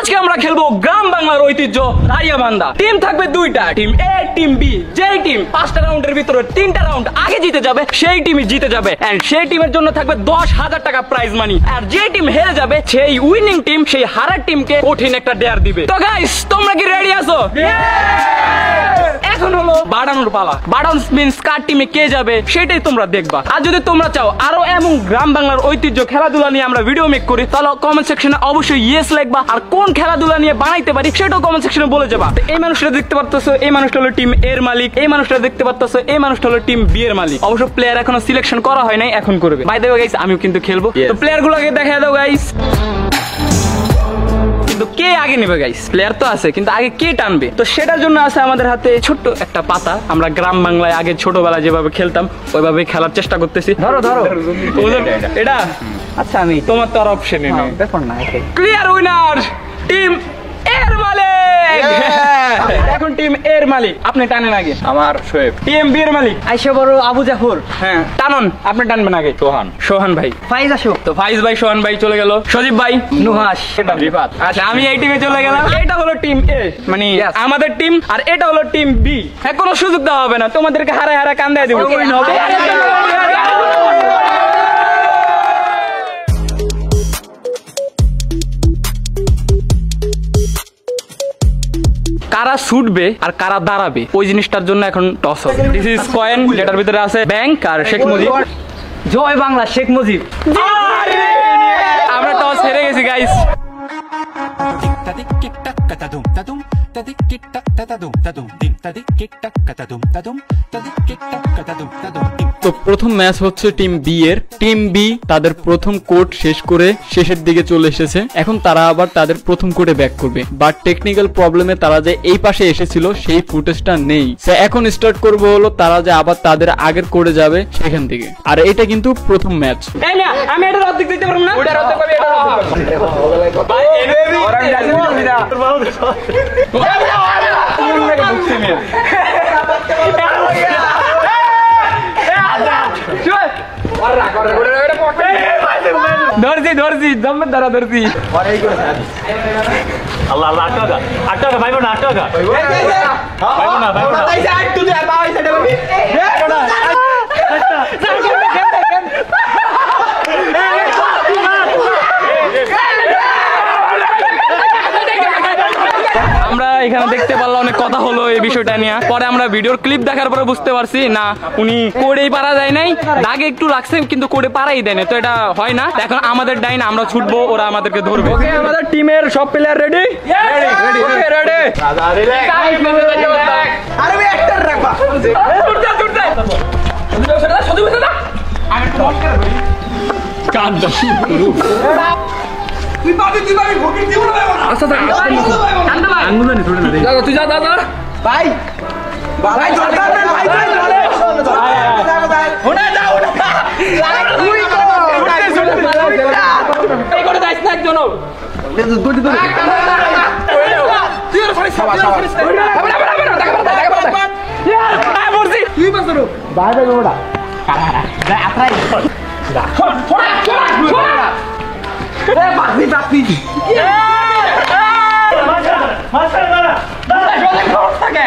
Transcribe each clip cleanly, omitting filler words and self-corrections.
আজকে আমরা খেলবো গ্রাম বাংলার ঐতিহ্য রাইয়াবান্ধা। টিম থাকবে দুইটা, টিম এ টিম বি। যেই টিম 5টা রাউন্ডের ভিতরে 3টা রাউন্ড আগে জিতে যাবে সেই টিমই জিতে যাবে, এন্ড সেই টিমের জন্য থাকবে 10,000 টাকা প্রাইজ মানি। আর যে টিম হেরে যাবে সেই উইনিং টিম সেই হারার টিমকে কঠিন একটা ডেয়ার দিবে। তো গাইস তোমরা কি রেডি আছো? এখন হলো বাড়ানোর পালা। বাড়ানোস মিন্স কার টিমে কে যাবে সেটাই তোমরা দেখবা। আর যদি তোমরা চাও আরো এমন গ্রাম বাংলার ঐতিহ্য খেলাধুলা নিয়ে আমরা ভিডিও মেক করি, তাহলে কমেন্ট সেকশনে অবশ্যই ইয়েস লিখবা। আর কোন খেলাধুলা নিয়ে বানাইতে পারি সেটাও কমেন্ট সেকশনে বলে যাবা। এই মানুষটা দেখতে পারতেছো, এই মানুষটা হলো টিম এর মালিক। এই মানুষটা দেখতে পারতেছো, এই মানুষটা হলো টিম বি এর মালিক। অবশ্য প্লেয়ার এখনো সিলেকশন করা হয় নাই, এখন করবে। বাই দ্য ওয়ে গাইস আমিও কিন্তু খেলবো। তো প্লেয়ার গুলোকে দেখাই দাও গাইস। কিন্তু কে আগে নেবে গাইস? প্লেয়ার তো আছে, কিন্তু আগে কে টানবে? তো সেটার জন্য আছে আমাদের হাতে ছোট্ট একটা পাতা। আমরা গ্রাম বাংলায় আগে ছোটবেলায় যেভাবে খেলতাম ওইভাবে খেলার চেষ্টা করতেছি। ধরো ধরো এটা। আচ্ছা আমি তোমার তো আর অপশন নেই, ব্যাপার না। ক্লিয়ার উইনার টিম এর মালিক। এখন টিম এর মালিক আপনি টানেন আগে। আমার শোয়েব। টিম বি এর মালিক আইসা বড় আবু জাফর। হ্যাঁ টানুন, আপনি টানবেন আগে। সোহান ভাই। ফাইজ আসো। তো ফাইজ ভাই সোহান ভাই চলে গেল। সজীব ভাই, নুহাস, রিফাত। আচ্ছা আমি এই টিমে চলে গেলাম। এটা হলো টিম এ মানে আমাদের টিম, আর এটা হলো টিম বি। হ্যাঁ কোনো সুযোগ দেওয়া হবে না, তোমাদেরকে হারায় হারায় কান্দায় দেবো। কারা ছুটবে আর কারা দাঁড়াবে ওই জিনিসটার জন্য এখন টস হবে। দিস ইজ কয়েন, যেটার ভিতরে আছে ব্যাংক আর শেখ মুজিব। জয় বাংলা শেখ মুজিব। আমরা টস হেরে গেছি গাইস। তো প্রথম ম্যাচ হচ্ছে টিম বি এর। টিম বি তাদের প্রথম কোর্ট শেষ করে শেষের দিকে চলে এসেছে। এখন তারা আবার তাদের প্রথম কোর্টে ব্যাক করবে, বাট টেকনিক্যাল প্রবলেমে তারা যে এই পাশে এসেছিল সেই ফুটেজটা নেই। এখন স্টার্ট করবো হলো তারা যে আবার তাদের আগের কোর্টে যাবে সেখান থেকে। আর এটা কিন্তু প্রথম ম্যাচ। আমি এটা অর্ধেক দিতে পারবো না। ধরছি জম্মের দ্বারা ধরছি। আল্লাহ আল্লাহ 8 টাকা 8 টাকা ভাইবো না 8 টাকা ভাইবো না ভাইবো না আমরা এখানে দেখতে পারলাম অনেক কথা হলো এই বিষয়টা নিয়ে। পরে আমরা ভিডিওর ক্লিপ দেখার পরে বুঝতে পারছি না উনি কোডেই পারা যায় নাই, দাগে একটু লাগছে কিন্তু কোডে পারাই দেয় না। তো এটা হয় না। এখন আমাদের ডাইন, আমরা ছুটবো, ওরা আমাদেরকে ধরবে। ওকে আমাদের টিমের সব player ready? Ready okay ready. দাদা রিল্যাক্স। আরে ভাই একটা রাখবা। ছুটতে ছুটতে সদু বসে না। আমি একটু বস করে ধরি। কাট দাও শুরু। তুই পাবি ভোকিং দিব না। আচ্ছা আচ্ছা কান্দা ভাই আঙ্গুল নি ছড়ে না রে। যা তুই যা দাদা ভাই ভাই দরকার নেই ভাই ভাই ওনা যাও না তুই এই করে যাইস না একজন দুটি তুই সরি সাবা সাবা আ বলছি তুই পাস করো ভাই ভাই ওটা যা আত্রাই যা ফড়া এ বাকি বাকি মাশাআল্লাহ দাদা জলে খোঁজ থাকে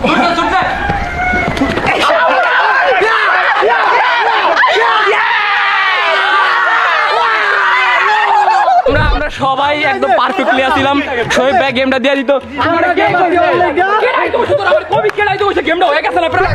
ছুটতে ছুটতে আমরা সবাই একদম পারফেক্টলি আছিলাম। শোয়েব ভাই গেমটা দিয়ে দিত।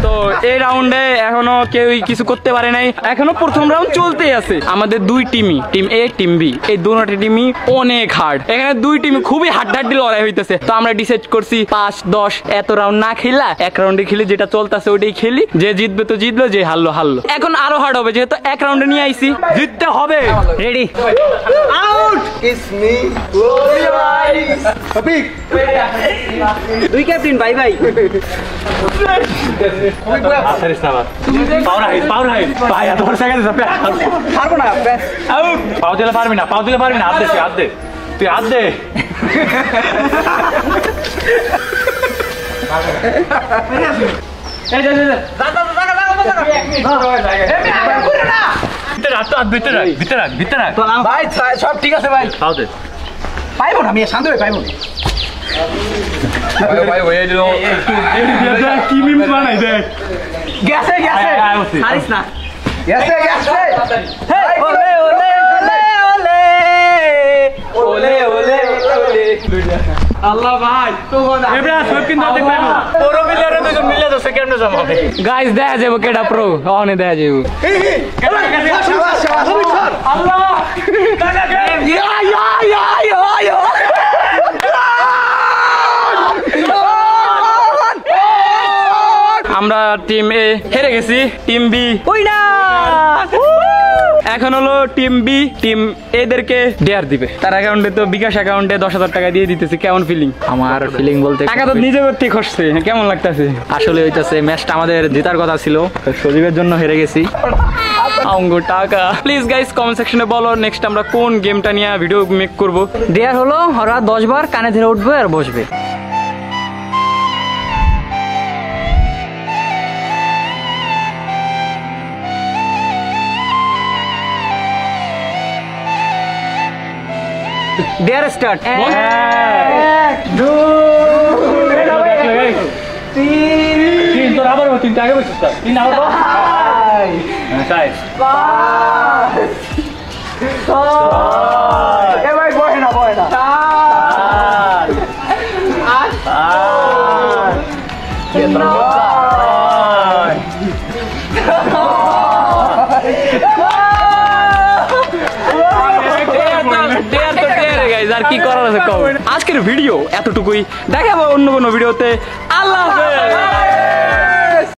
তো এই রাউন্ডে এখনো কেউই কিছু করতে পারে নাই। এখনো প্রথম রাউন্ড চলতেই আছে। আমাদের দুই টিমই, টিম এ টিম বি, এই দুটো টিমই অনেক হার্ড। এখানে দুই টিমই খুবই হাড্ডাহাড্ডি লড়াই হইতেছে। তো আমরা ডিসাইড করছি 5-10 এত রাউন্ড না খেলা এক রাউন্ডে খেলি, যেটা চলতেছে ওইটাই খেলি। যে জিতবে তো জিতলো, যে হারলো হারলো। এখন আরো হার্ড হবে যেহেতু এক রাউন্ডে নিয়ে আইছি, জিততে হবে। Ready out kiss me close your ice topic দুই ক্যাপ্টেন বাই বাই আসারিস না পাওয়ার হাই ভাই এত বড় সেকেন্ড পারবো না আউট পাও দিলে পারবি না হাত দে তুই হাত দে এই যা ভিতরে রাখ সব ঠিক আছে ভাই পাও দে পাইবো না আমি শান্ত হয়ে পাইবো না কি মিম বানাই দেখ গেছে গেছে হারিস না গেছে গেছে ওলে ওলে ওলে ওলে ওলে ওলে আল্লাহ ভাই এবড়া সব কিন্তু দেখতে পাবো পুরো প্লেয়ারে দুজন মিলে তো সেকেন্ড জমা হবে গাইস দেখা যাবে কেডা প্রো অনে দেখা যাবে শাবাশ শাবাশ আল্লাহ ইয়া ইয়া ইয়া ইয়া আমরা টিম এ হেরে গেছি টিম বি ওই না এখন হলো টিম বি টিম এদেরকে ডেয়ার দিবে তার অ্যাকাউন্টে তো বিকাশ অ্যাকাউন্টে 10,000 টাকা দিয়ে দিতেছি কেমন ফিলিং আমার ফিলিং বলতে টাকা তো নিজে করতে খসছে কেমন লাগতেছে আসলে হইতাছে ম্যাচটা আমাদের জেতার কথা ছিল সজীবের জন্য হেরে গেছি আঙ্গো টাকা প্লিজ গাইস কমেন্ট সেকশনে বলো নেক্সট আমরা কোন গেমটা নিয়ে ভিডিও মেক করব দেয়ার হলো ওরা 10 বার কানে ধরে উঠবে আর বসবে দেয়ার স্টার্ট 1 2 3 তোর আবার তিনটা আগে বসছিস তিন আবার তাই এ ভাই বহে না আর কি করার আছে আজকের ভিডিও এতটুকুই দেখাবো অন্য কোনো ভিডিওতে